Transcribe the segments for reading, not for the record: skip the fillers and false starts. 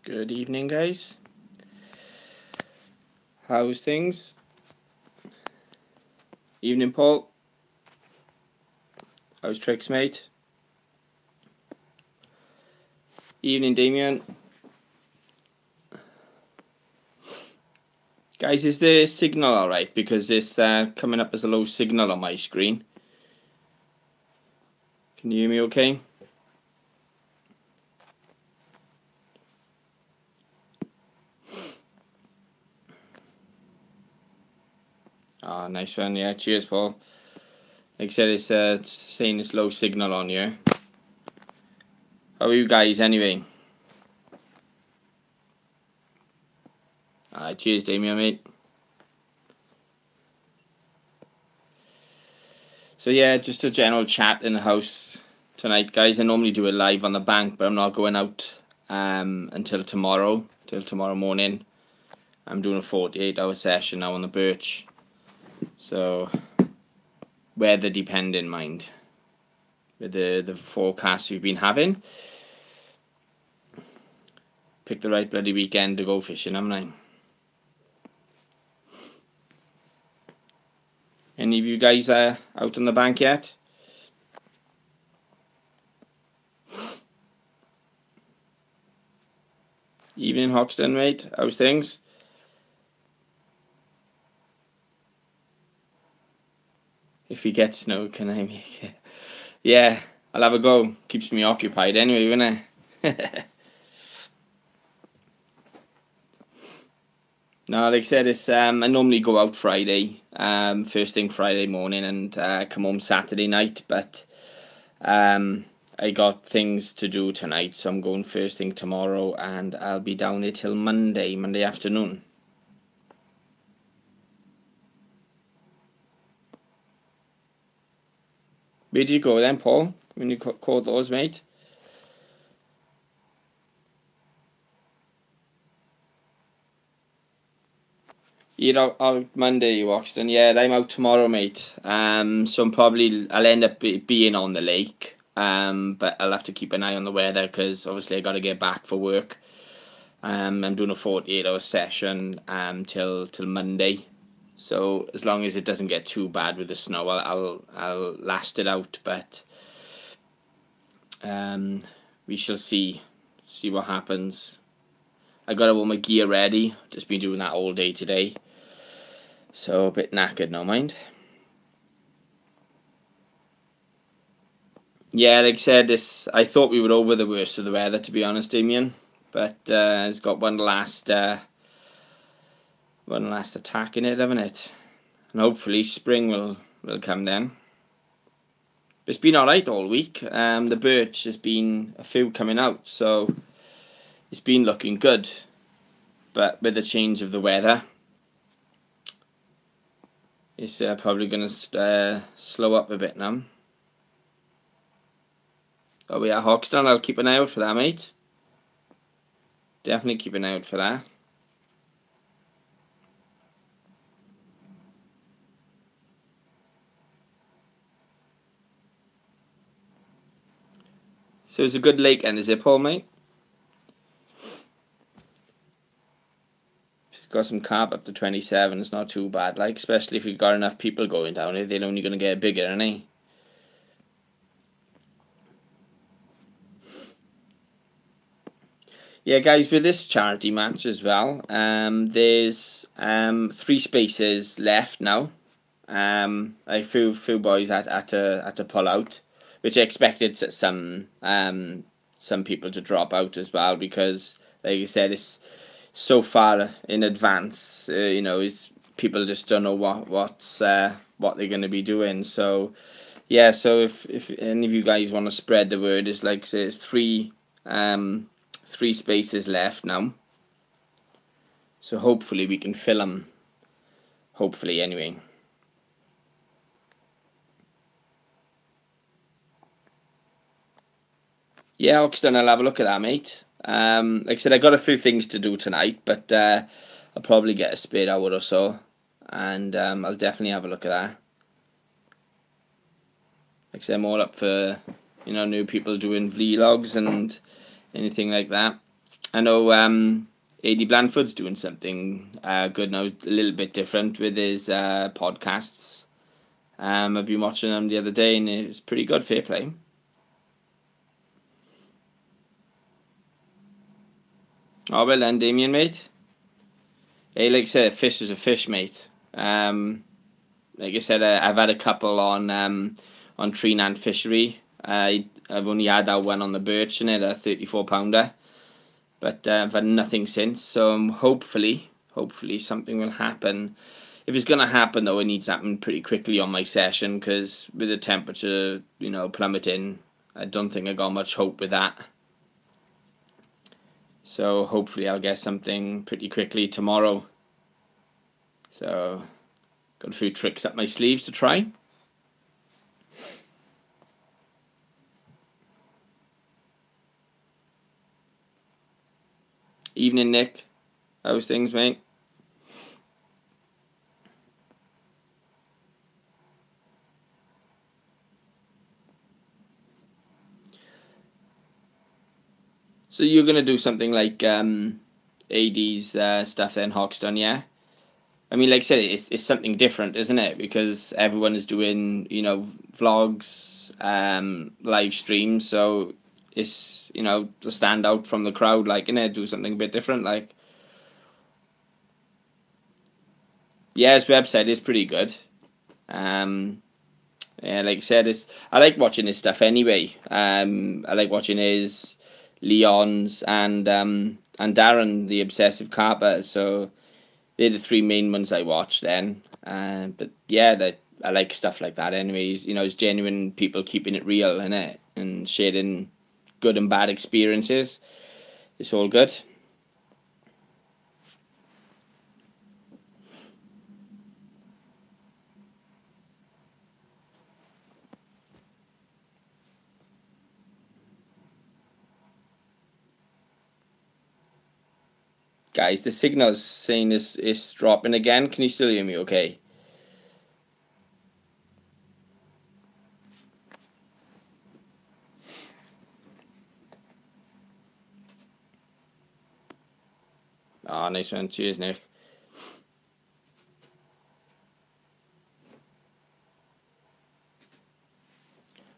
Good evening, guys. How's things? Evening, Paul. How's tricks, mate? Evening, Damien. Guys, is the signal alright? Because it's coming up as a low signal on my screen. Can you hear me okay? Ah, nice one. Yeah, cheers, Paul. Like I said, it's saying it's low signal on here. How are you guys anyway? Cheers, Damien, mate. So yeah, just a general chat in the house tonight, guys. I normally do it live on the bank, but I'm not going out until tomorrow morning. I'm doing a 48-hour session now on the Birch. So, weather dependent, mind. With the forecast we've been having. Pick the right bloody weekend to go fishing, haven't I? Any of you guys out on the bank yet? Evening, Hoxton, mate. How's things? If we get snow, can I make it? Yeah, I'll have a go. Keeps me occupied anyway, won't it? No, like I said, it's I normally go out Friday, first thing Friday morning, and come home Saturday night. But I got things to do tonight, so I'm going first thing tomorrow, and I'll be down here till Monday afternoon. Where did you go then, Paul? When you caught those, mate? You're out Monday, Oxton. Yeah, I'm out tomorrow, mate. So I'll end up being on the lake. But I'll have to keep an eye on the weather because obviously I got to get back for work. I'm doing a 48-hour session till Monday. So as long as it doesn't get too bad with the snow, I'll last it out. But we shall see what happens. I got all my gear ready. Just been doing that all day today. So a bit knackered, no mind. Yeah, like I said, I thought we were over the worst of the weather, to be honest, Damien. But it's got one last attack in it, haven't it? And hopefully spring will come then. It's been alright all week. The Birch has been a few coming out, so it's been looking good. But with the change of the weather, it's probably going to slow up a bit now. Oh yeah, Hoxton, I'll keep an eye out for that, mate. Definitely keep an eye out for that. So it's a good lake end, is it, Paul, mate? It's got some carp up to 27. It's not too bad, like, especially if you've got enough people going down it. They're only going to get bigger, aren't they? Yeah, guys, with this charity match as well, there's 3 spaces left now. A few boys had to pull out, which I expected some people to drop out as well because, like I said, it's so far in advance. People just don't know what they're going to be doing. So yeah, so if any of you guys want to spread the word, it's like there's 3 spaces left now. So hopefully we can fill them. Hopefully, anyway. Yeah, Oxton, I'll have a look at that, mate. Like I said, I got a few things to do tonight, but I'll probably get a spare hour or so, and I'll definitely have a look at that. Like I said, I'm all up for new people doing vlogs and anything like that. I know AD Blandford's doing something good now, a little bit different with his podcasts. I've been watching them the other day and it's pretty good, fair play. Oh, well then, Damien, mate. Hey, like I said, fish is a fish, mate. Like I said, I've had a couple on Treenant Fishery. I've only had that one on the Birch in it, a 34-pounder. But I've had nothing since, so hopefully something will happen. If it's going to happen, though, it needs to happen pretty quickly on my session, because with the temperature, plummeting, I don't think I got much hope with that. So hopefully I'll get something pretty quickly tomorrow. So, got a few tricks up my sleeves to try. Evening, Nick. How's things, mate? So you're going to do something like AD's stuff then, Hoxton, yeah? I mean, like I said, it's something different, isn't it? Because everyone is doing, vlogs, live streams, so it's, to stand out from the crowd, like, do something a bit different, like. Yeah, his website is pretty good. Yeah, like I said, I like watching his stuff anyway. I like watching his Leon's and Darren, the Obsessive Carper. So they're the three main ones I watch then. But yeah, I like stuff like that anyways. It's genuine people keeping it real, innit? And sharing good and bad experiences. It's all good. Guys, the signal's saying it's dropping again. Can you still hear me okay? Oh, nice one. Cheers, Nick.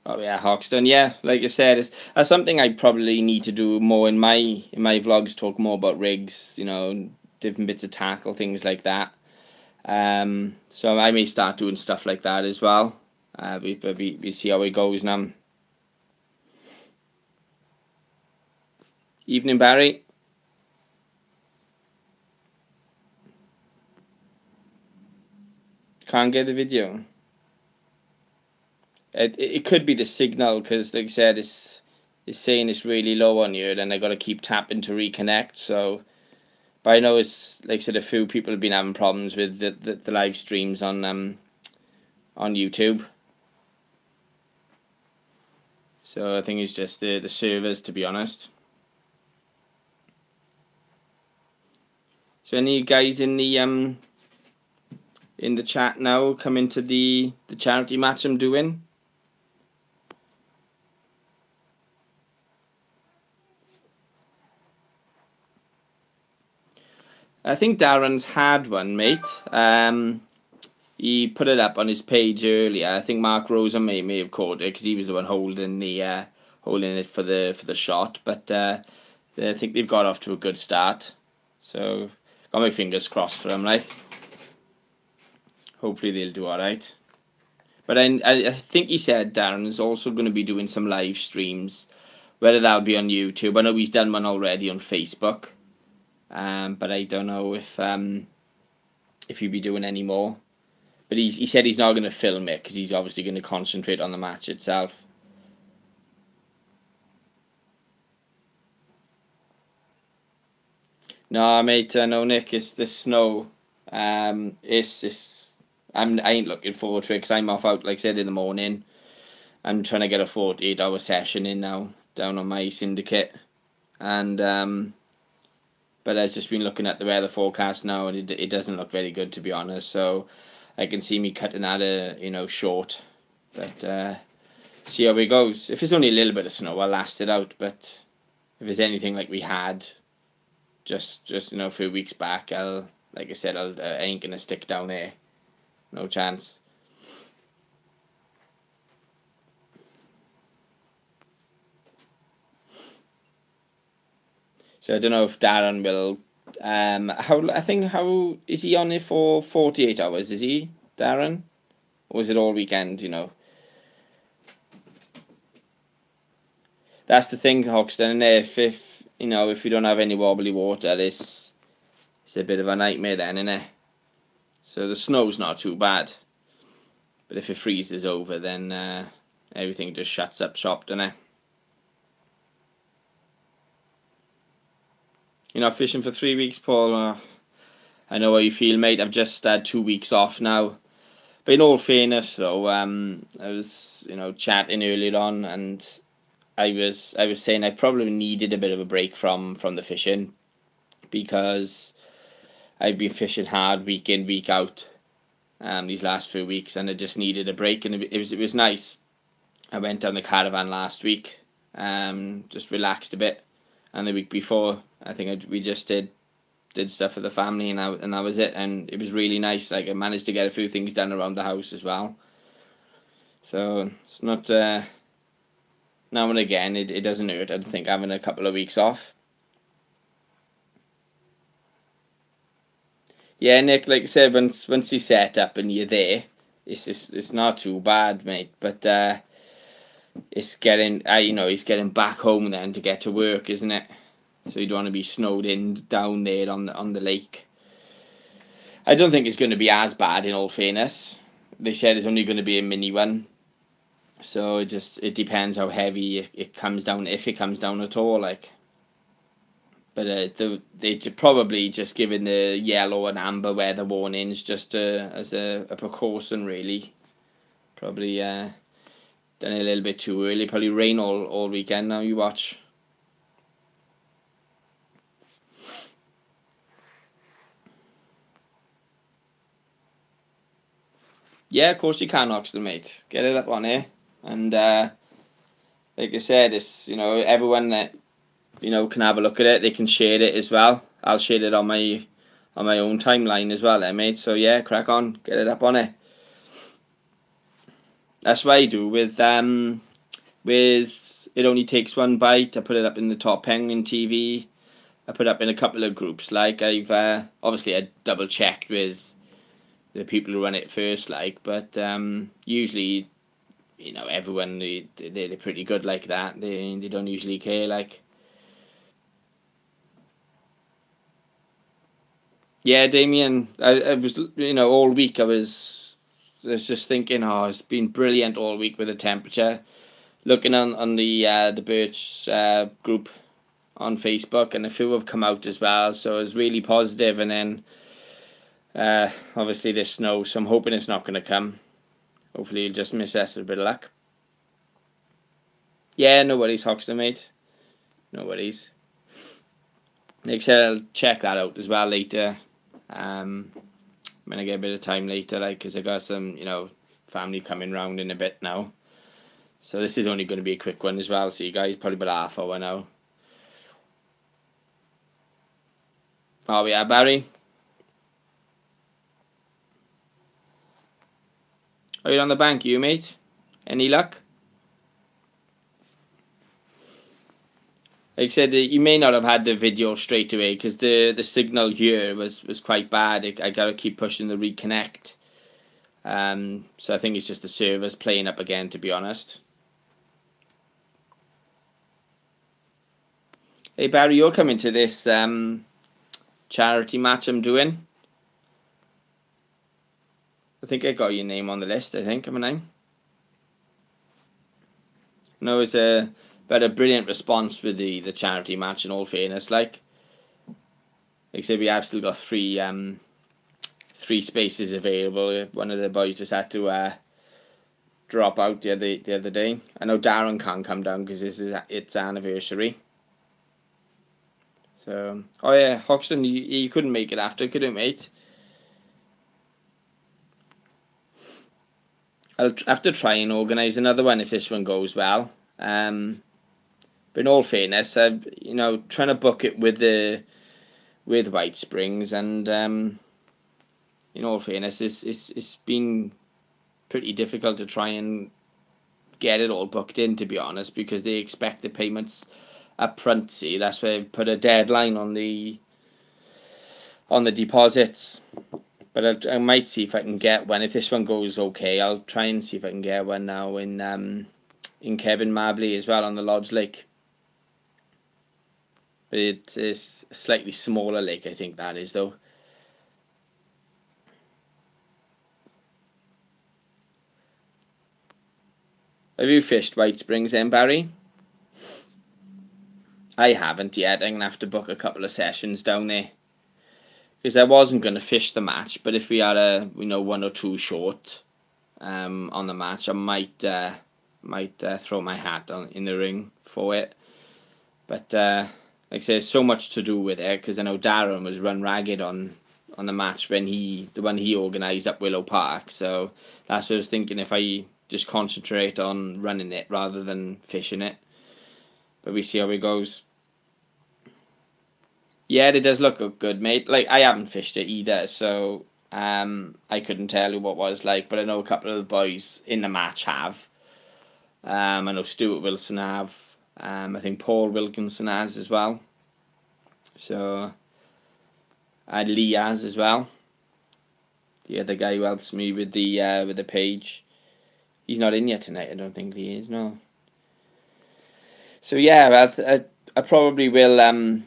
Oh yeah, Hoxton. Yeah, like I said, it's something I probably need to do more in my vlogs. Talk more about rigs, different bits of tackle, things like that. So I may start doing stuff like that as well. We see how it goes now. Evening, Barry. Can't get the video. It could be the signal, because like I said, it's saying it's really low on you, and I got to keep tapping to reconnect. So, but I know it's like I said, a few people have been having problems with the live streams on YouTube. So I think it's just the servers, to be honest. So any guys in the chat now come into the charity match I'm doing? I think Darren's had one, mate. He put it up on his page earlier. I think Mark Rosa may have caught it, because he was the one holding it for the shot. But I think they've got off to a good start. So got my fingers crossed for them, like. Hopefully they'll do all right. But I think he said Darren is also going to be doing some live streams, whether that'll be on YouTube. I know he's done one already on Facebook. But I don't know if he'll be doing any more. But he said he's not going to film it, because he's obviously going to concentrate on the match itself. No, mate, no, Nick, it's the snow. I ain't looking forward to it, because I'm off out, like I said, in the morning. I'm trying to get a 48-hour session in now, down on my syndicate. And but I've just been looking at the weather forecast now, and it doesn't look very good, to be honest. So I can see me cutting that short. But see how it goes. If it's only a little bit of snow, I'll last it out. But if it's anything like we had, just a few weeks back. Like I said, I ain't gonna stick down there. No chance. So I don't know if Darren will. How is he on it for 48 hours? Is he, Darren, or is it all weekend? That's the thing, Hoxton. If if we don't have any wobbly water, it's a bit of a nightmare then, isn't it? So the snow's not too bad, but if it freezes over, then everything just shuts up shop, doesn't it? You're not fishing for 3 weeks, Paul. I know how you feel, mate. I've just had 2 weeks off now. But in all fairness, though, I was chatting earlier on, and I was saying I probably needed a bit of a break from the fishing, because I've been fishing hard week in, week out these last few weeks, and I just needed a break, and it was nice. I went down the caravan last week, just relaxed a bit, and the week before I think we just did stuff for the family, and that was it, and it was really nice. Like, I managed to get a few things done around the house as well. So it's not now and again it doesn't hurt, I think, having a couple of weeks off. Yeah, Nick, like I said, once you set up and you're there, it's not too bad, mate. But it's getting he's getting back home then to get to work, isn't it? So you don't want to be snowed in down there on the lake. I don't think it's going to be as bad, in all fairness. They said it's only going to be a mini one, so it depends how heavy it comes down, if it comes down at all. Like, but they probably just given the yellow and amber weather warnings just as a precaution, really. Probably done it a little bit too early. Probably rain all weekend now. You watch. Yeah, of course you can, Oxton, mate. Get it up on here, and like I said, it's everyone that can have a look at it. They can share it as well. I'll share it on my own timeline as well, mate. So yeah, crack on, get it up on it. That's what I do with It Only Takes One Bite. I put it up in the Top Penguin TV. I put it up in a couple of groups. Like, I've obviously I double checked with the people who run it first, like, but usually, everyone they're pretty good like that. They don't usually care, like. Yeah, Damien, I was all week I was just thinking, it's been brilliant all week with the temperature. Looking on the Birch group on Facebook, and a few have come out as well, so it was really positive. And then obviously this snow, so I'm hoping it's not going to come. Hopefully you'll just miss us with a bit of luck. Yeah, no worries, Hoxton, mate. No worries. Like I said, I'll check that out as well later. When I get a bit of time later, like, because I got some, family coming round in a bit now. So this is only going to be a quick one as well. So you guys probably about half hour now. Oh yeah, Barry. Are you on the bank, you mate? Any luck? Like I said, you may not have had the video straight away because the signal here was quite bad. I gotta keep pushing the reconnect. So I think it's just the servers playing up again, to be honest. Hey Barry, you're coming to this charity match I'm doing. I think I got your name on the list. I think, am I name? No, it's a brilliant response with the charity match. In all fairness, like I said, we have still got three spaces available. One of the boys just had to drop out the other day. I know Darren can't come down because this is its anniversary. So, oh yeah, Hoxton, you couldn't make it after, could you, mate? I'll have to try and organise another one if this one goes well. But in all fairness, trying to book it with the with White Springs, and in all fairness, it's been pretty difficult to try and get it all booked in, to be honest, because they expect the payments up front. See, that's why they've put a deadline on the deposits. But I might see if I can get one. If this one goes okay, I'll try and see if I can get one now in Kevin Mabley as well on the Lodge Lake. But it is a slightly smaller lake, I think that is, though. Have you fished White Springs then, Barry? I haven't yet. I'm going to have to book a couple of sessions down there. Because I wasn't going to fish the match, but if we had a, one or two short on the match, I might throw my hat in the ring for it. But like I say, there's so much to do with it, because I know Darren was run ragged on the match when the one he organised up Willow Park. So that's what I was thinking, if I just concentrate on running it rather than fishing it. But we see how it goes. Yeah, it does look good, mate. Like, I haven't fished it either, so I couldn't tell you what it was like, but I know a couple of the boys in the match have. I know Stuart Wilson have. I think Paul Wilkinson has as well. So, Lee has as well. The other guy who helps me with the page. He's not in yet tonight, I don't think he is, no. So yeah, I probably will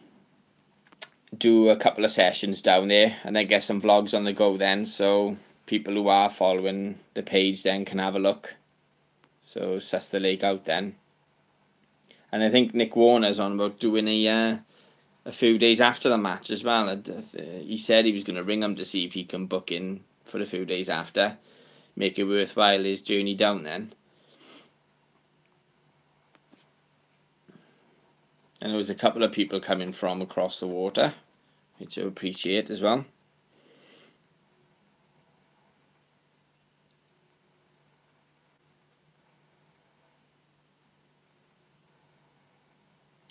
do a couple of sessions down there, and then get some vlogs on the go then, so people who are following the page then can have a look. So suss the lake out then. And I think Nick Warner's on about doing a few days after the match as well. He said he was going to ring him to see if he can book in for a few days after, make it worthwhile his journey down then. And there was a couple of people coming from across the water, which I appreciate as well.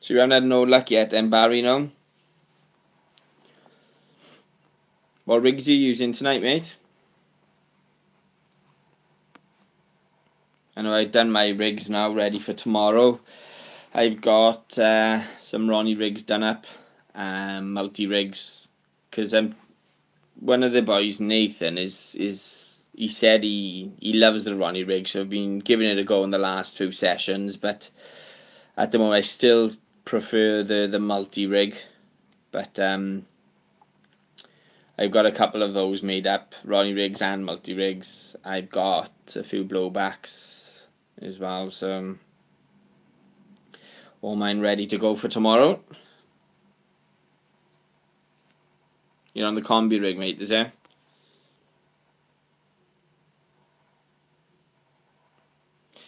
So you haven't had no luck yet then, Barry, no? What rigs are you using tonight, mate? I know I've done my rigs now, ready for tomorrow. I've got some Ronnie rigs done up, multi-rigs, because one of the boys, Nathan, he said he loves the Ronnie rig, so I've been giving it a go in the last few sessions, but at the moment I still prefer the multi-rig, but I've got a couple of those made up, Ronnie rigs and multi-rigs. I've got a few blowbacks as well, so all mine ready to go for tomorrow. You're on the combi rig, mate, is it?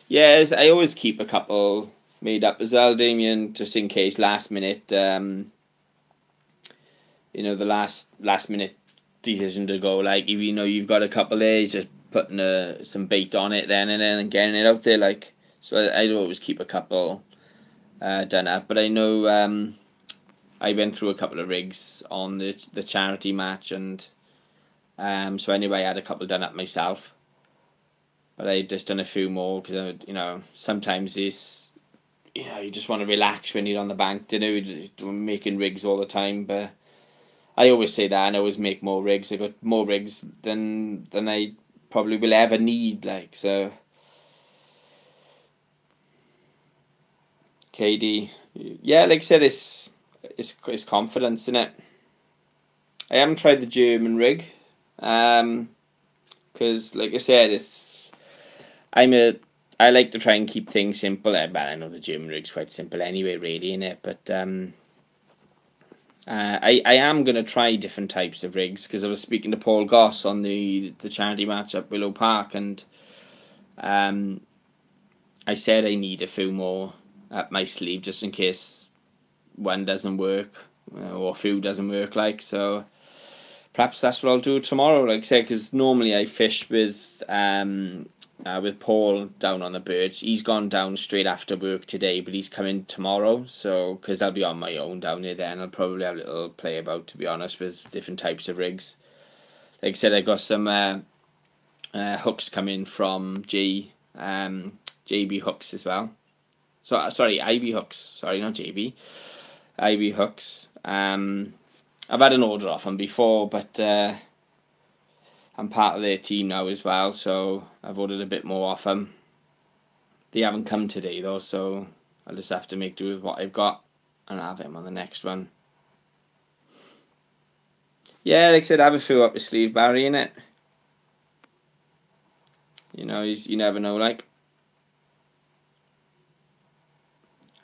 Yeah, I always keep a couple made up as well, Damien, just in case last minute, the last minute decision to go, like, if you've got a couple there, just putting some bait on it then and getting it out there, like. So I'd always keep a couple done up, but I know I went through a couple of rigs on the charity match, and so anyway I had a couple done up myself, but I just done a few more because sometimes it's you just want to relax when you're on the bank, making rigs all the time. But I always say that, and I always make more rigs. I got more rigs than I probably will ever need, like, so. KD, yeah, like I said, it's confidence in it. I haven't tried the German rig, because like I said, I like to try and keep things simple. But I know the German rig's quite simple anyway, really, innit? But I am gonna try different types of rigs, because I was speaking to Paul Goss on the charity match at Willow Park, and I said I need a few more up my sleeve just in case one doesn't work, or a few doesn't work, like. So perhaps that's what I'll do tomorrow, like I said, because normally I fish with with Paul down on the birch. He's gone down straight after work today, but he's coming tomorrow. So, because I'll be on my own down there then, I'll probably have a little play about, to be honest, with different types of rigs. Like I said, I got some hooks coming from JB Hooks as well. So sorry, IB Hooks. Sorry, not JB. IB Hooks. I've had an order off them before, but I'm part of their team now as well, so I've ordered a bit more off them. They haven't come today though, so I'll just have to make do with what I've got and have him on the next one. Yeah, like I said, I have a few up his sleeve, Barry, innit? You know, you never know, like.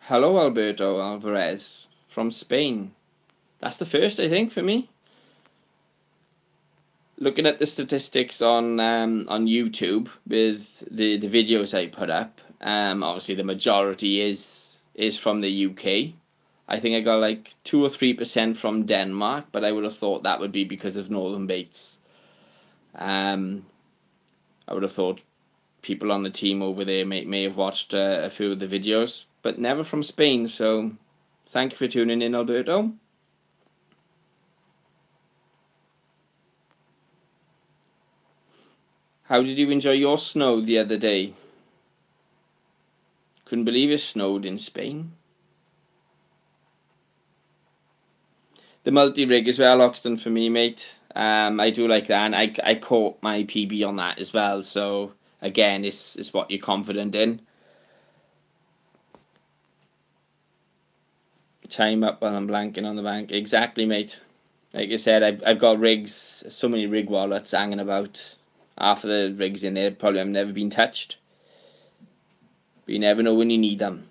Hello, Alberto Alvarez from Spain. That's the first, I think, for me. Looking at the statistics on YouTube with the videos I put up, obviously the majority is from the UK. I think I got like 2 or 3% from Denmark, but I would have thought that would be because of Northern Baits. I would have thought people on the team over there may have watched a few of the videos, but never from Spain. So thank you for tuning in, Alberto. How did you enjoy your snow the other day? Couldn't believe it snowed in Spain. The multi-rig as well, Oxton, for me, mate. I do like that, and I caught my PB on that as well. So again, it's what you're confident in. Time up while I'm blanking on the bank. Exactly, mate. Like I said, I've got rigs, so many rig wallets hanging about. Half of the rigs in there probably have never been touched. But you never know when you need them.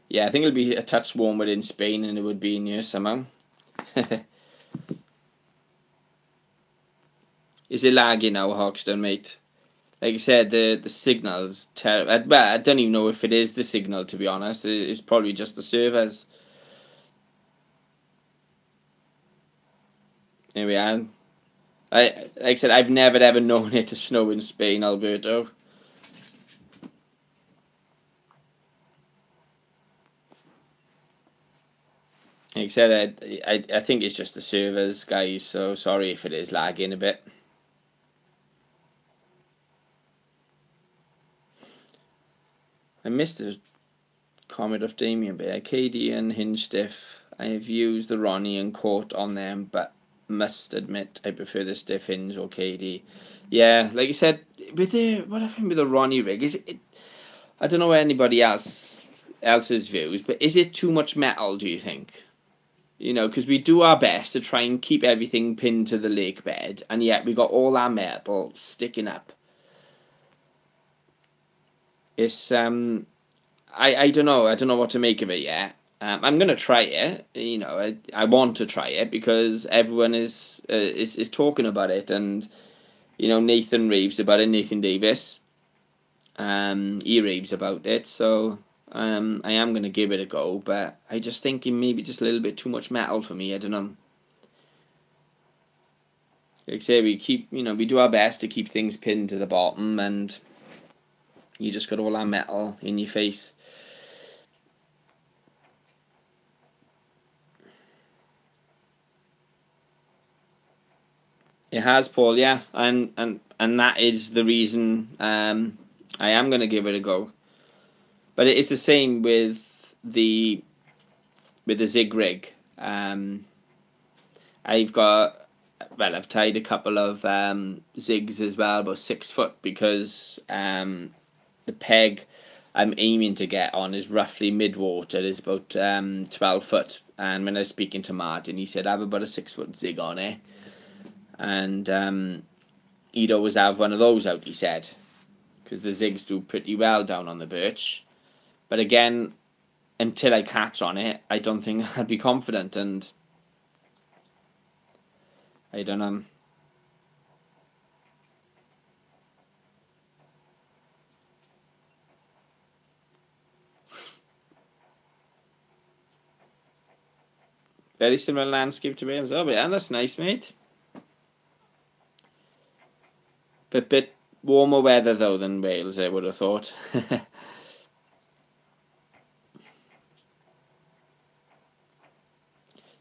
Yeah, I think it'll be a touch warmer in Spain than it would be in here somehow. Is it lagging now, Hoxton, mate? Like I said, the signal's terrible. Well, I don't even know if it is the signal, to be honest. It's probably just the servers. Here we are. Like I said, I've never ever known it to snow in Spain, Alberto. Like I said, I think it's just the servers, guys, so sorry if it is lagging a bit. I missed the comment of Damien, but KD and Hinge Stiff, I have used the Ronnie and Court on them, but must admit I prefer the Stiff Hinge or KD. Yeah, like I said, with what I think with the Ronnie rig, is it, I don't know anybody else's views, but is it too much metal, do you think? You know, because we do our best to try and keep everything pinned to the lake bed, and yet we got all our metal sticking up. It's I don't know. I don't know what to make of it yet. I'm gonna try it. You know, I want to try it because everyone is talking about it, and you know Nathan raves about it. Nathan Davis, he raves about it. So I am gonna give it a go, but I just thinking maybe just a little bit too much metal for me. I don't know. Like I say, we do our best to keep things pinned to the bottom, and you just got all that metal in your face. It has, Paul, yeah, and that is the reason I am gonna give it a go. But it is the same with the Zig rig. I've tied a couple of zigs as well, about 6 foot, because the peg I'm aiming to get on is roughly mid-water, is about 12 foot. And when I was speaking to Martin, he said I have about a 6 foot zig on it. And he'd always have one of those out, he said, because the zigs do pretty well down on the birch. But again, until I catch on it, I don't think I'd be confident, and I don't know. very similar landscape to Wales. Oh, yeah, that's nice, mate. But bit warmer weather, though, than Wales, I would have thought.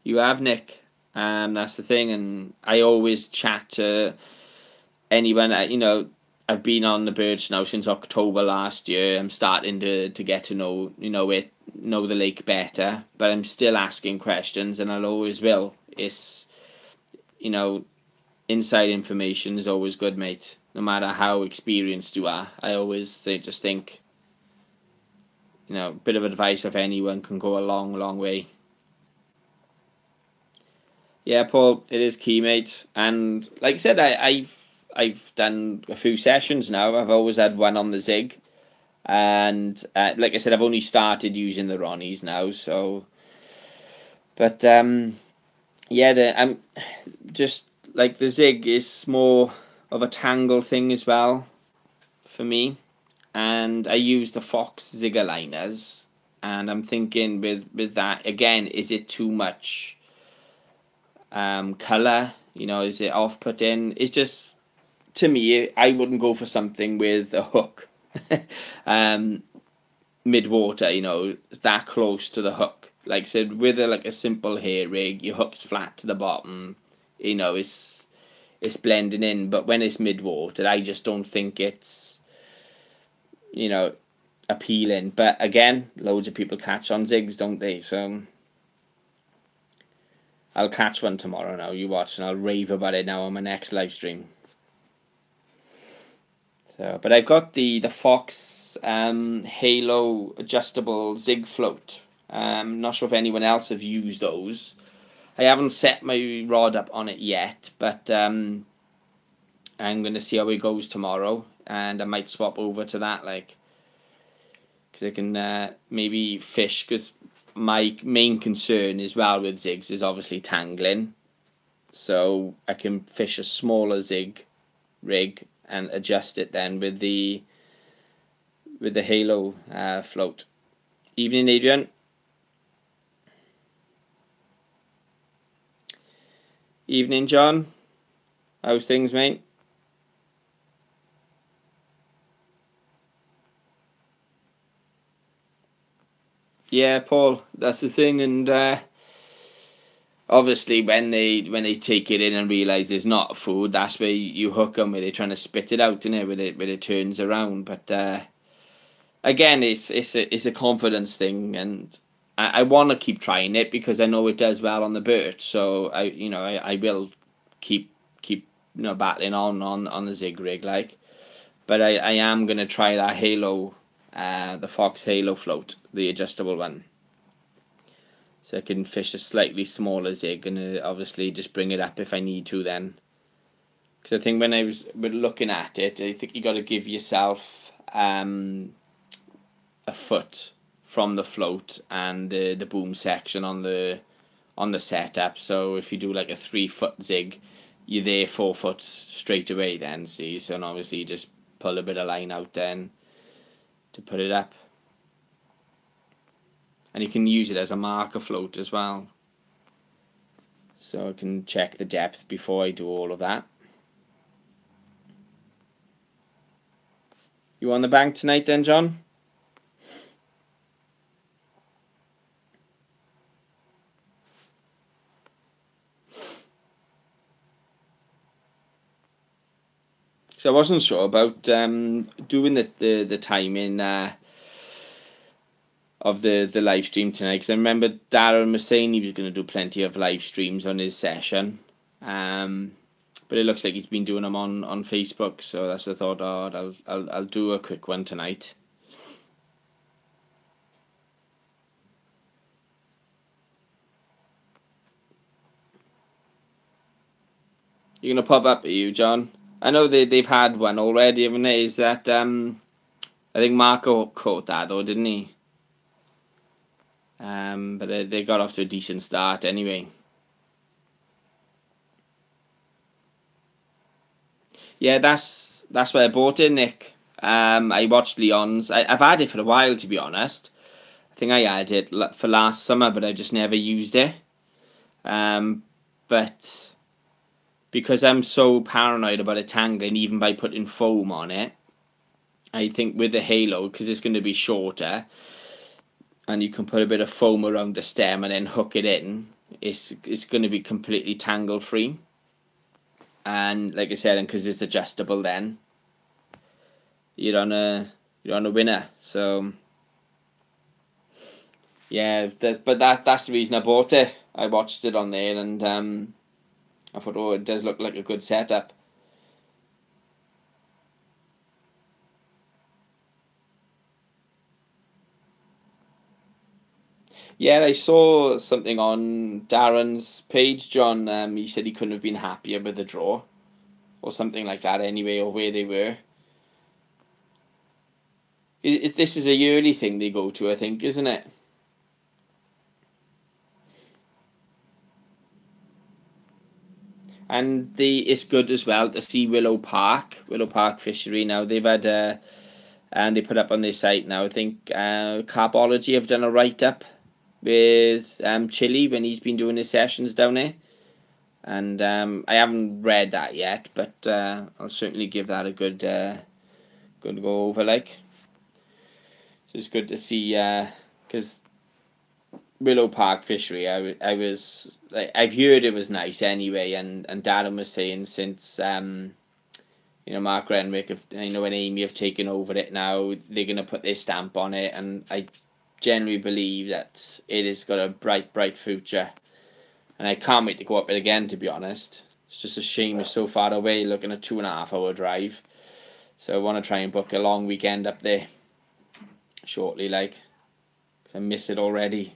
You have, Nick. That's the thing, and I always chat to anyone. I've been on the birch now since October last year. I'm starting to get to know know the lake better, but I'm still asking questions, and I'll always will. It's inside information is always good, mate. No matter how experienced you are, I always just think a bit of advice of anyone can go a long, long way. Yeah, Paul, it is key, mate. And like I said, I've done a few sessions now. I've always had one on the Zig, and like I said, I've only started using the Ronnies now. So, but yeah, I'm just like the Zig is more of a tangle thing as well for me, and I use the Fox Zig aligners, and I'm thinking with that again, is it too much? Colour, is it off-putting? It's just, to me, I wouldn't go for something with a hook mid-water, that close to the hook. Like I said, with a simple hair rig, your hook's flat to the bottom, it's blending in. But when it's mid-water, I just don't think it's appealing. But again, loads of people catch on zigs, don't they? So I'll catch one tomorrow now, you watch, and I'll rave about it now on my next live stream. So, but I've got the Fox Halo adjustable Zig float. Not sure if anyone else have used those. I haven't set my rod up on it yet, but I'm going to see how it goes tomorrow, and I might swap over to that, because I can maybe fish, because my main concern as well with zigs is obviously tangling, so I can fish a smaller zig rig and adjust it then with the Halo float. Evening, Adrian. Evening, John. How's things, mate? Yeah, Paul, that's the thing, and obviously when they take it in and realise it's not food, that's where you hook them, where they're trying to spit it out, innit, where it turns around. But again, it's a confidence thing, and I want to keep trying it because I know it does well on the birch. So I will keep battling on the Zig rig, but I am gonna try that Halo. The Fox Halo float, the adjustable one, so I can fish a slightly smaller zig and obviously just bring it up if I need to then. Because I think when I was looking at it, I think you got to give yourself a foot from the float and the boom section on the setup. So if you do like a 3-foot zig, you're there 4 foot straight away then, see. So and obviously you just pull a bit of line out then to put it up, and you can use it as a marker float as well, so I can check the depth before I do all of that. You on the bank tonight then, John? So I wasn't sure about doing the timing of the live stream tonight, because I remember Darren was saying he was going to do plenty of live streams on his session, but it looks like he's been doing them on Facebook. So that's what I thought. Oh, I'll do a quick one tonight. You're gonna pop up, are you, John? I know they've had one already, haven't they? Is that I think Marco caught that though, didn't he? But they got off to a decent start anyway. Yeah, that's why I bought it, Nick. I watched Leon's. I've had it for a while, to be honest. I think I had it for last summer, but I just never used it. But because I'm so paranoid about it tangling, even by putting foam on it, I think with the Halo, because it's going to be shorter, and you can put a bit of foam around the stem and then hook it in, it's going to be completely tangle free. And like I said, and because it's adjustable, then you're on a winner. So yeah, but that's the reason I bought it. I watched it on there, and I thought, oh, it does look like a good setup. Yeah, I saw something on Darren's page, John. He said he couldn't have been happier with the draw, or something like that anyway, or where they were. This is a yearly thing they go to, I think, isn't it? And it's good as well to see Willow Park Fishery now. They've had and they put up on their site now. I think Carbology have done a write up with Chili when he's been doing his sessions down there. And I haven't read that yet, but I'll certainly give that a good go over. Like, so it's good to see because Willow Park Fishery, I was like, I've heard it was nice anyway, and Darren was saying since Mark Renwick, and Amy have taken over it now, they're gonna put their stamp on it, and I genuinely believe that it has got a bright future, and I can't wait to go up it again. To be honest, it's just a shame it's so far away, looking at 2.5 hour drive. So I want to try and book a long weekend up there shortly, like, 'cause I miss it already.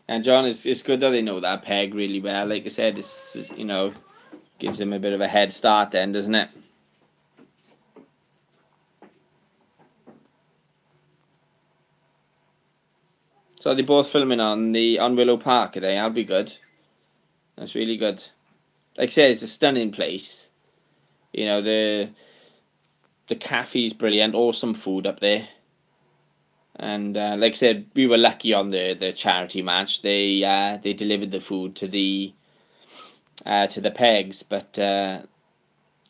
And John, it's good that they know that peg really well. Like I said, it's gives him a bit of a head start then, doesn't it? So they're both filming on Willow Park, are they? That'll be good. That's really good. Like I said, it's a stunning place. The cafe's brilliant, awesome food up there. And like I said, we were lucky on the charity match. They delivered the food to the pegs, but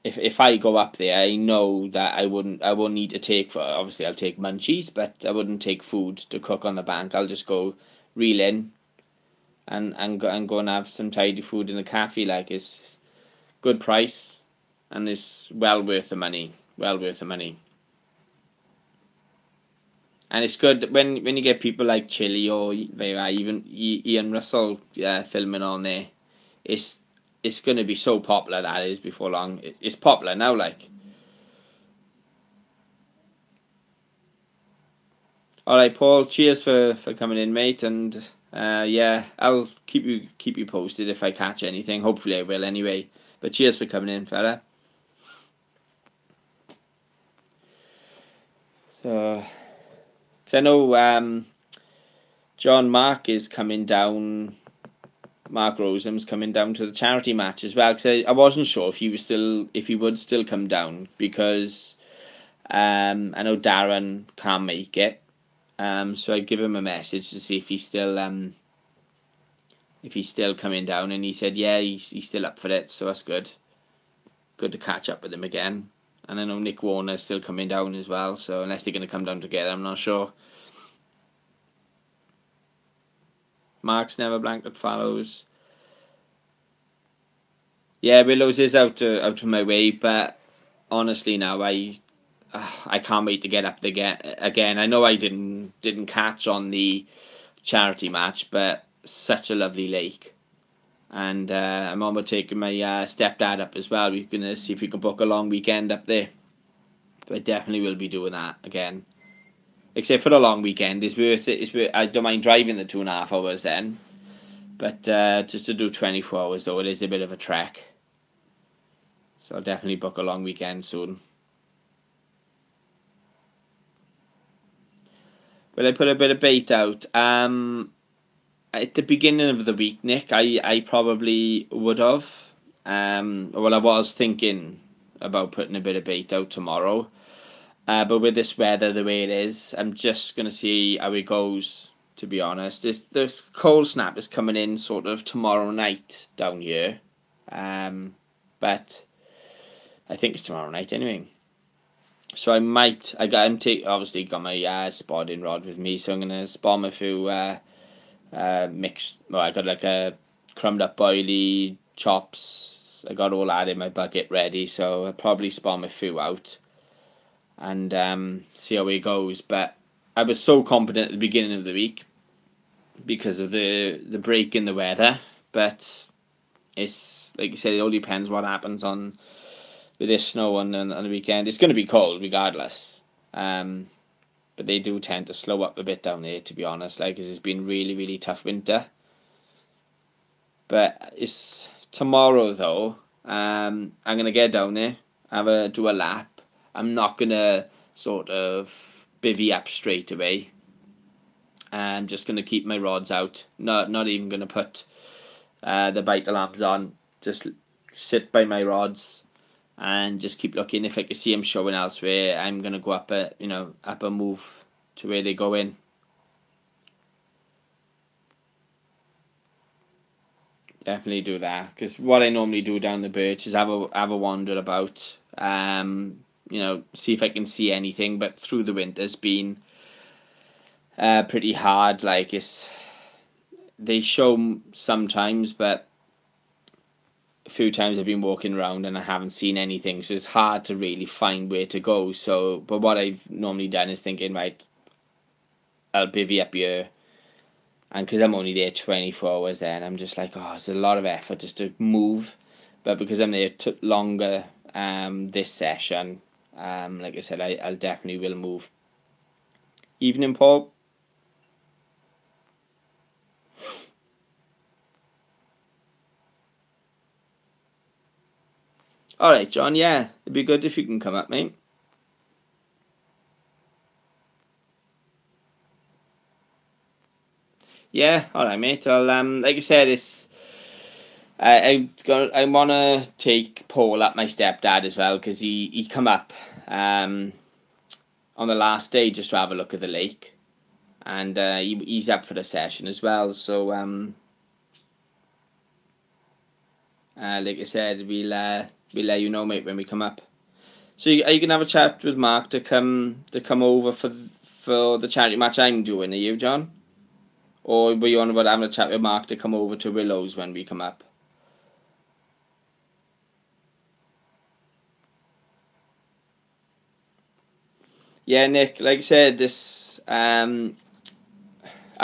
if I go up there, I know that I won't need to take, for obviously I'll take munchies, but I wouldn't take food to cook on the bank. I'll just go reel in and go and have some tidy food in the cafe. Like, it's good price, and it's well worth the money. Well worth the money. And it's good when you get people like Chili or even Ian Russell filming on there. It's it's going to be so popular, that is, before long. It's popular now, like. All right, Paul. Cheers for coming in, mate. And yeah, I'll keep you posted if I catch anything. Hopefully, I will anyway. But cheers for coming in, fella. So, 'cause I know John Mark is coming down. Mark Rosam's coming down to the charity match as well. Because I wasn't sure if he would still come down, because I know Darren can't make it. So I give him a message to see if he's still coming down, and he said yeah, he's still up for it. So that's good. Good to catch up with him again. And I know Nick Warner's still coming down as well. So unless they're going to come down together, I'm not sure. Mark's never blanked at Fallows. Yeah, Willows is out of my way, but honestly now I can't wait to get up there again. I know I didn't catch on the charity match, but such a lovely lake. And I'm on with taking my stepdad up as well. We're going to see if we can book a long weekend up there. But I definitely will be doing that again. Except for a long weekend, it's worth it. I don't mind driving the 2.5 hours then. But just to do 24 hours, though, it is a bit of a trek. So I'll definitely book a long weekend soon. But I put a bit of bait out. At the beginning of the week, Nick, I probably would have. Well, I was thinking about putting a bit of bait out tomorrow. But with this weather the way it is, I'm just going to see how it goes, to be honest. This cold snap is coming in sort of tomorrow night down here. But I think it's tomorrow night anyway. So I'm obviously got my spodding rod with me, so I'm gonna spawn a few mixed. Well, I got like a crumbed up boilie chops. I got all that in my bucket ready, so I'll probably spawn a few out and see how it goes. But I was so confident at the beginning of the week because of the break in the weather, but it's like you said, it all depends what happens on with this snow on the weekend. It's going to be cold regardless. But they do tend to slow up a bit down there, to be honest, like, because it's been really, really tough winter. But it's tomorrow, though. I'm going to get down there, do a lap. I'm not going to sort of bivvy up straight away. I'm just going to keep my rods out. Not even going to put the bite alarms on. Just sit by my rods and just keep looking. If I can see them showing elsewhere, I'm gonna go up a move to where they go in. Definitely do that, because what I normally do down the birch is have a wander about, see if I can see anything. But through the winter's been pretty hard. Like, they show sometimes, but a few times I've been walking around and I haven't seen anything, so it's hard to really find where to go. So, but what I've normally done is thinking, right, I'll bivvy up here, and because I'm only there 24 hours then, I'm just like, oh, it's a lot of effort just to move. But because I'm there longer this session, like I said, I'll definitely will move. Evening, Paul. Alright, John, yeah, it'd be good if you can come up, mate. Yeah, alright, mate. I'll like I said, I wanna take Paul up, my stepdad, as well, because he come up on the last day just to have a look at the lake, and he's up for the session as well. So like I said, we'll let you know, mate, when we come up. So are you gonna have a chat with Mark to come over for the charity match I'm doing? Are you, John? Or were you on about having a chat with Mark to come over to Willows when we come up? Yeah, Nick, like I said, I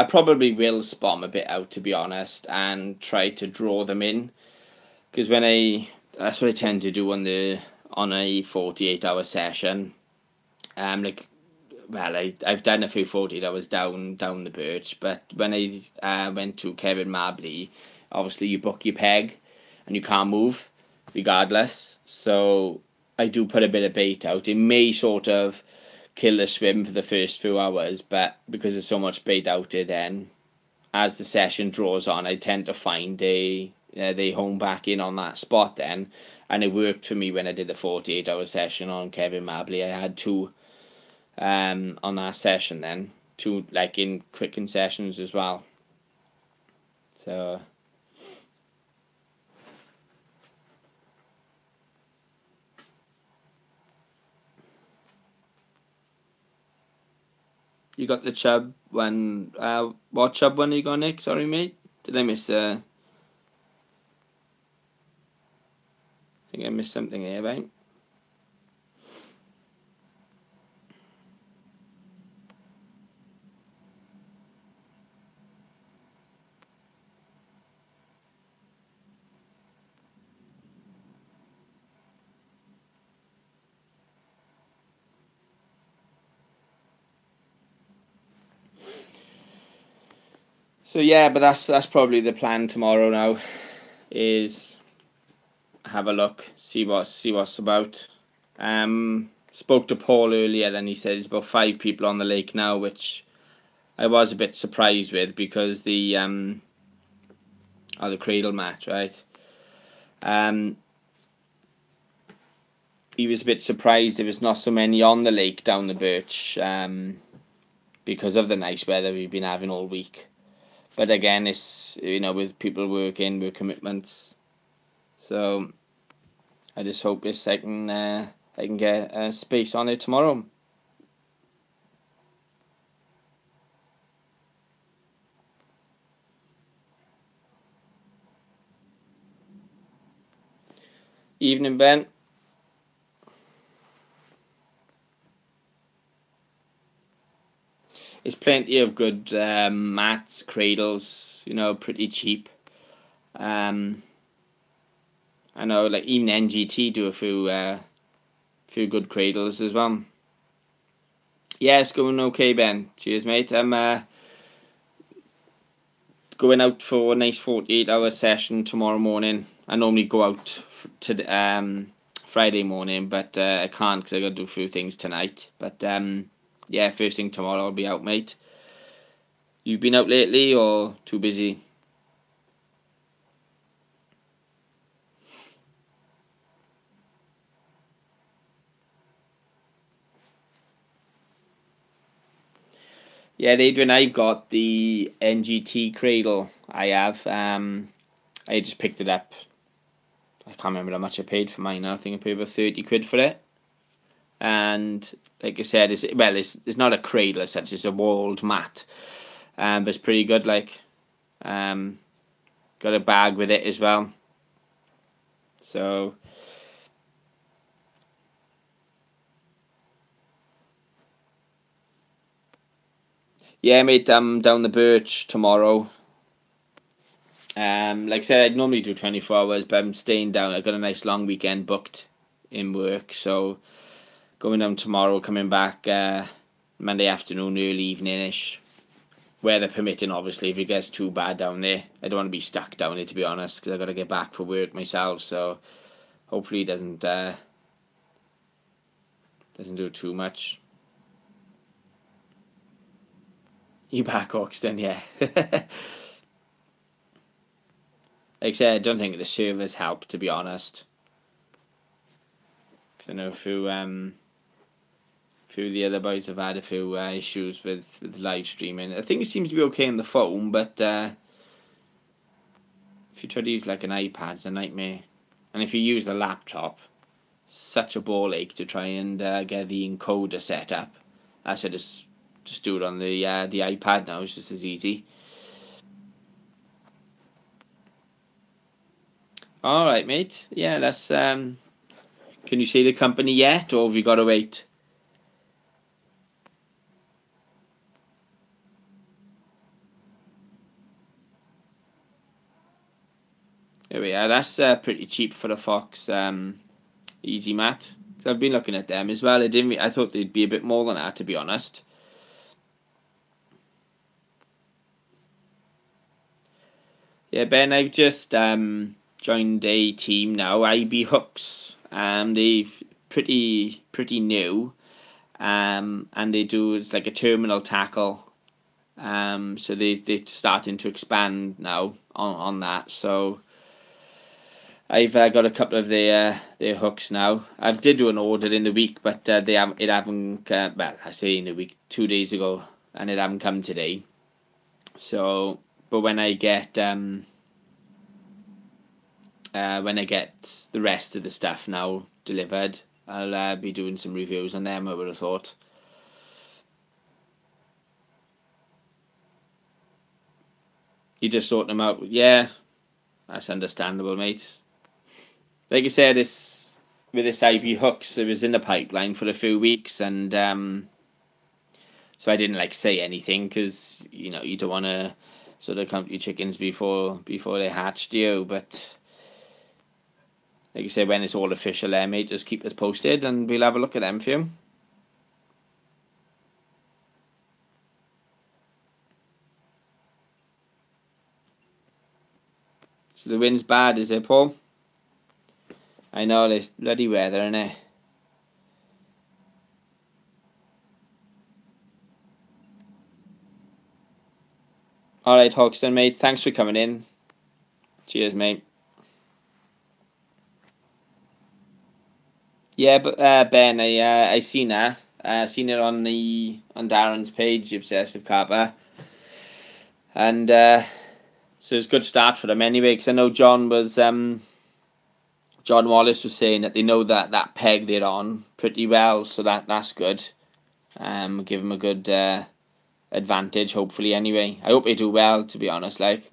probably will spam a bit out, to be honest, and try to draw them in, because that's what I tend to do on a 48-hour session. I've done a few 48 hours down the birch, but when I went to Kevin Mabley, obviously you book your peg and you can't move regardless. So I do put a bit of bait out. It may sort of kill the swim for the first few hours, but because there's so much bait out there, then as the session draws on, I tend to find they home back in on that spot then. And it worked for me when I did the 48-hour session on Kevin Mabley. I had two on that session then, two like in quicken sessions as well. So you got the chub one. What chub one you got, Nick? Sorry, mate. Did I miss I think I missed something here, right? So yeah, but that's probably the plan tomorrow now, is have a look, see what's about. Spoke to Paul earlier and he said there's about 5 people on the lake now, which I was a bit surprised with, because the cradle match, right? he was a bit surprised there was not so many on the lake down the Birch, because of the nice weather we've been having all week. But again, it's, with people working, with commitments. So I just hope I can get a space on it tomorrow. Evening, Ben. There's plenty of good mats, cradles, pretty cheap. I know, like even NGT do a few good cradles as well. Yeah, it's going okay, Ben. Cheers, mate. I'm going out for a nice 48-hour session tomorrow morning. I normally go out to Friday morning, but I can't because I got to do a few things tonight. But yeah, first thing tomorrow I'll be out, mate. You've been out lately or too busy? Yeah, Adrian, I've got the NGT cradle. I have. I just picked it up. I can't remember how much I paid for mine now. I think I paid about 30 quid for it. And like I said, it's not a cradle as such. It's a walled mat. But it's pretty good. Got a bag with it as well. So yeah, mate. I'm down the Birch tomorrow. Like I said, I'd normally do 24 hours, but I'm staying down. I got a nice long weekend booked in work, so going down tomorrow, coming back Monday afternoon, early evening-ish. Weather permitting, obviously. If it gets too bad down there, I don't want to be stuck down there, to be honest, because I got to get back for work myself. So hopefully it doesn't do too much. You back, Oxton, yeah. Like I said, I don't think the servers help, to be honest. Because I know a few of the other boys have had a few issues with live streaming. I think it seems to be okay on the phone, but if you try to use like an iPad, it's a nightmare. And if you use a laptop, such a ball ache to try and get the encoder set up. I should just do it on the iPad now. It's just as easy. All right, mate. Yeah, that's. Can you see the company yet, or have you got to wait? There we are. That's pretty cheap for the Fox Easy Mat. So I've been looking at them as well. I thought they'd be a bit more than that, to be honest. Yeah, Ben, I've just joined a team now, IB Hooks. They've pretty new, and they do, it's like a terminal tackle. So they're starting to expand now on that. So I've got a couple of their hooks now. I did do an order in the week, but they haven't. Well, I say in the week, 2 days ago, and it haven't come today. So, but when I get the rest of the stuff now delivered, I'll be doing some reviews on them, I would have thought. You just sort them out. Yeah, that's understandable, mate. Like I said, with this IB Hooks, it was in the pipeline for a few weeks, and so I didn't say anything because you don't want to sort of count your chickens before they hatched you. But like I said, when it's all official, there, mate, just keep us posted, and we'll have a look at them for you. So the wind's bad, is it, Paul? I know, there's bloody weather, innit? Alright, Hoxton, mate, thanks for coming in. Cheers, mate. Yeah, but Ben, I seen her. Seen it on the on Darren's page, the Obsessive Kappa, and so it's a good start for them anyway. Because I know John Wallace was saying that they know that peg they're on pretty well, so that's good. Give them a good advantage, hopefully. Anyway, I hope they do well. To be honest, like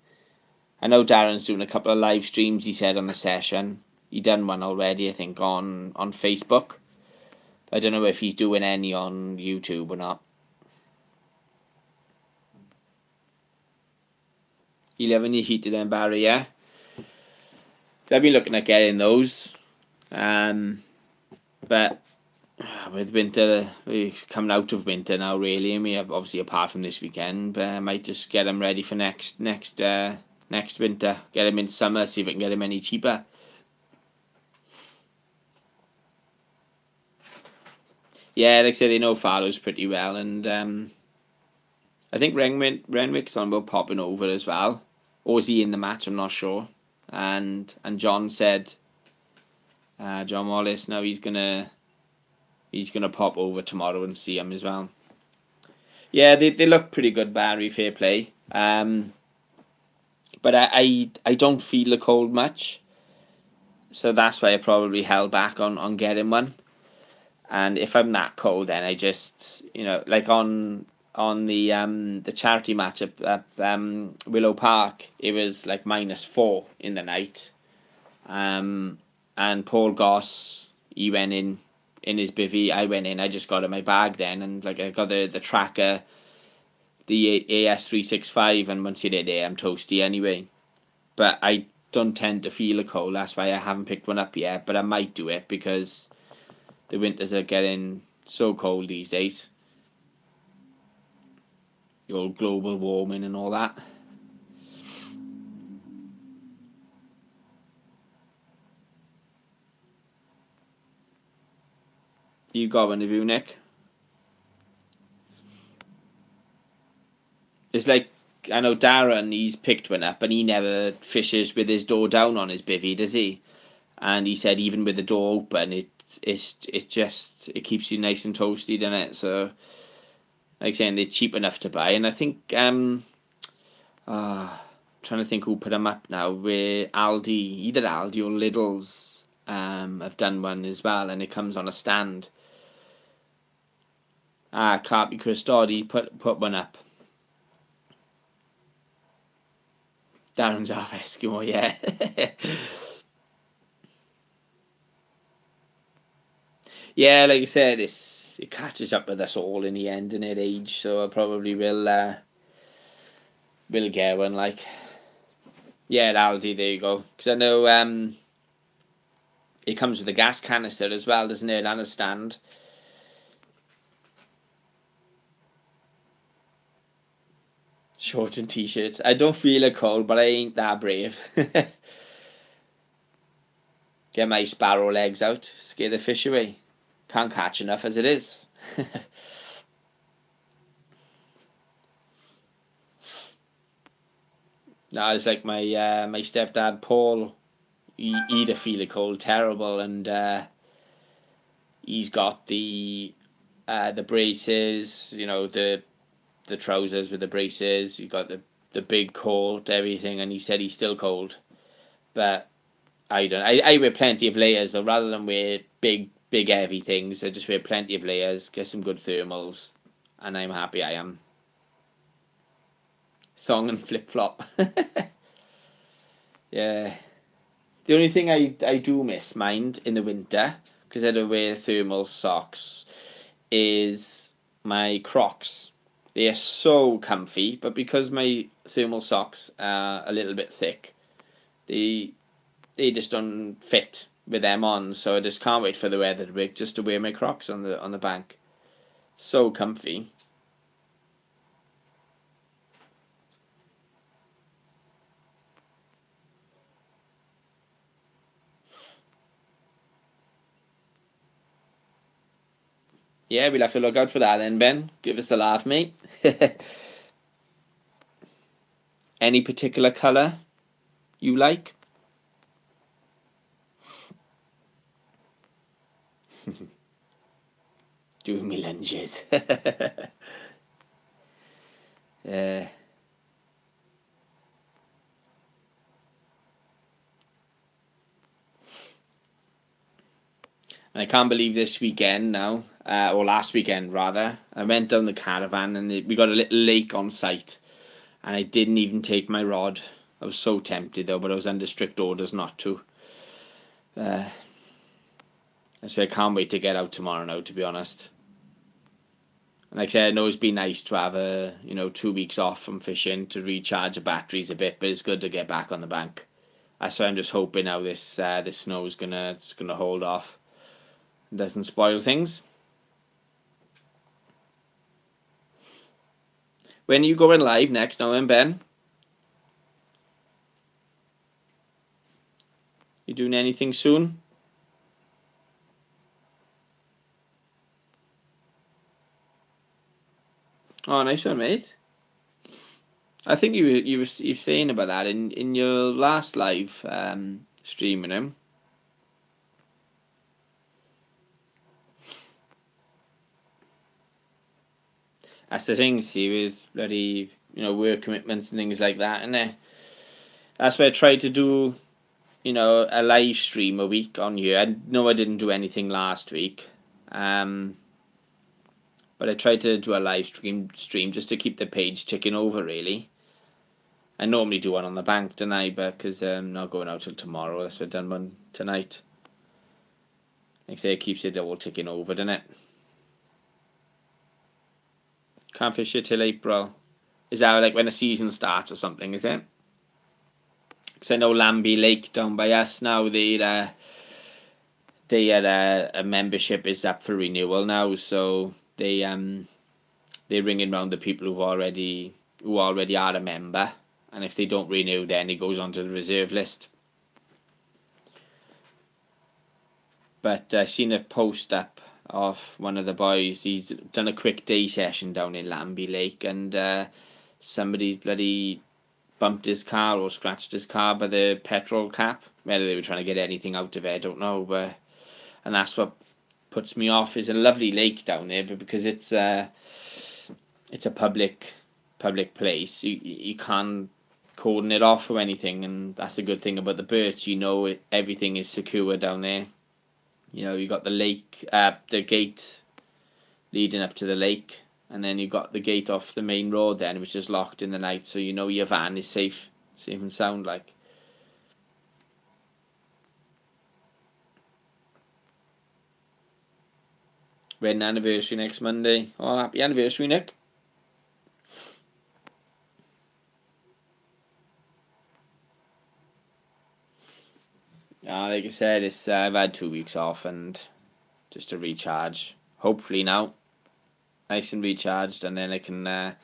I know Darren's doing a couple of live streams. He said on the session he done one already. I think on Facebook. I don't know if he's doing any on YouTube or not. 11 you heated and Barry, yeah. I've been looking at getting those. But with winter, we're coming out of winter now, really, and we have obviously apart from this weekend, but I might just get them ready for next winter. Get them in summer, see if I can get them any cheaper. Yeah, like I say, they know Farlow's pretty well, and I think Renwick's on about popping over as well. Or is he in the match? I'm not sure. And John said, John Wallace, now he's gonna pop over tomorrow and see him as well. Yeah, they look pretty good, Barry. Fair play. But I don't feel the cold much, so that's why I probably held back on getting one. And if I'm that cold, then I just like on the charity match at Willow Park, it was like -4 in the night. And Paul Goss, he went in his bivvy. I went in. I just got in my bag then, and like I got the tracker, the AS365, and once you're there, I'm toasty anyway. But I don't tend to feel a cold. That's why I haven't picked one up yet. But I might do it because the winters are getting so cold these days. The old global warming and all that. You got one of you, Nick? It's like, I know Darren, he's picked one up and he never fishes with his door down on his bivvy, does he? And he said even with the door open, it keeps you nice and toasty, doesn't it? So, like saying, they're cheap enough to buy, and I think trying to think who put them up now. Where Aldi, either Aldi or Lidl's, have done one as well, and it comes on a stand. Carpy Chris Dodd, he put one up. Darren's half Eskimo, yeah. Yeah, like I said, it catches up with us all in the end in it age, so I probably will get one. Like, yeah, Aldi, there you go. Because I know it comes with a gas canister as well, doesn't it? And a stand. Shorts and t-shirts. I don't feel a cold, but I ain't that brave. Get my sparrow legs out, scare the fish away. Can't catch enough as it is. No, it's like my stepdad Paul. He'd a feel a cold terrible, and he's got the braces. The trousers with the braces. He got the big coat, everything, and he said he's still cold. But I don't. I wear plenty of layers though, rather than wear big heavy things. I just wear plenty of layers, get some good thermals, and I'm happy I am. Thong and flip flop. Yeah. The only thing I do miss, mind, in the winter, because I don't wear thermal socks, is my Crocs. They are so comfy, but because my thermal socks are a little bit thick, they just don't fit with them on. So I just can't wait for the weather to break just to wear my Crocs on the bank. So comfy. Yeah, we'll have to look out for that then, Ben. Give us the laugh, mate. Any particular colour you like? Doing me lunges. And I can't believe this weekend now, or last weekend rather, I went down the caravan and we got a little lake on site, and I didn't even take my rod. I was so tempted though, but I was under strict orders not to. So I can't wait to get out tomorrow now, to be honest. And like I said, I know it's been nice to have 2 weeks off from fishing to recharge the batteries a bit, but it's good to get back on the bank. That's why I'm just hoping now this snow is gonna hold off and doesn't spoil things. When are you going live next now, Ben? You doing anything soon? Oh, nice one, mate. I think you were saying about that in your last live stream, That's the thing, see, with bloody work commitments and things like that, innit? That's why I tried to do a live stream a week on here. I know I didn't do anything last week, but I tried to do a live stream just to keep the page ticking over, really. I normally do one on the bank, don't I? But because I'm not going out till tomorrow, that's why I've done one tonight. Like I say, it keeps it all ticking over, doesn't it? Can't fish it till April. Is that like when the season starts or something, is it? Because I know Lambie Lake down by us now, they had a membership is up for renewal now, so they're ringing round the people who already are a member, and if they don't renew, then it goes onto the reserve list. But I seen a post up of one of the boys. He's done a quick day session down in Lambie Lake, and somebody's bloody bumped his car or scratched his car by the petrol cap. Whether they were trying to get anything out of it, I don't know. And that's what puts me off. It's a lovely lake down there, but because it's a public place, you can't cordon it off or anything, and that's a good thing about the Birch. Everything is secure down there. You got the lake, the gate leading up to the lake, and then you got the gate off the main road then, which is locked in the night, so your van is safe and sound like. Wedding anniversary next Monday. Oh, happy anniversary, Nick. Like I said, I've had 2 weeks off and just to recharge. Hopefully now, nice and recharged, and then I can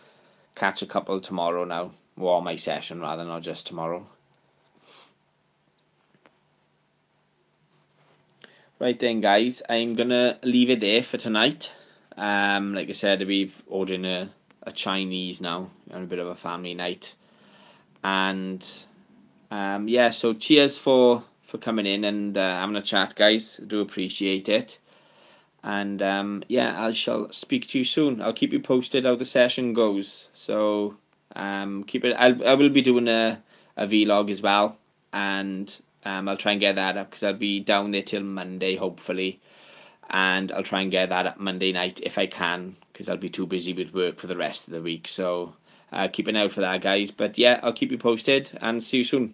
catch a couple tomorrow now. Or my session rather, not just tomorrow. Right then, guys, I'm gonna leave it there for tonight. Like I said, we've ordering a Chinese now on a bit of a family night, and so cheers for coming in and having a chat, guys. I do appreciate it. And I shall speak to you soon. I'll keep you posted how the session goes. So keep it. I will be doing a vlog as well, and I'll try and get that up because I'll be down there till Monday, hopefully, and I'll try and get that up Monday night if I can, because I'll be too busy with work for the rest of the week. So keep an eye out for that, guys. But yeah, I'll keep you posted and see you soon.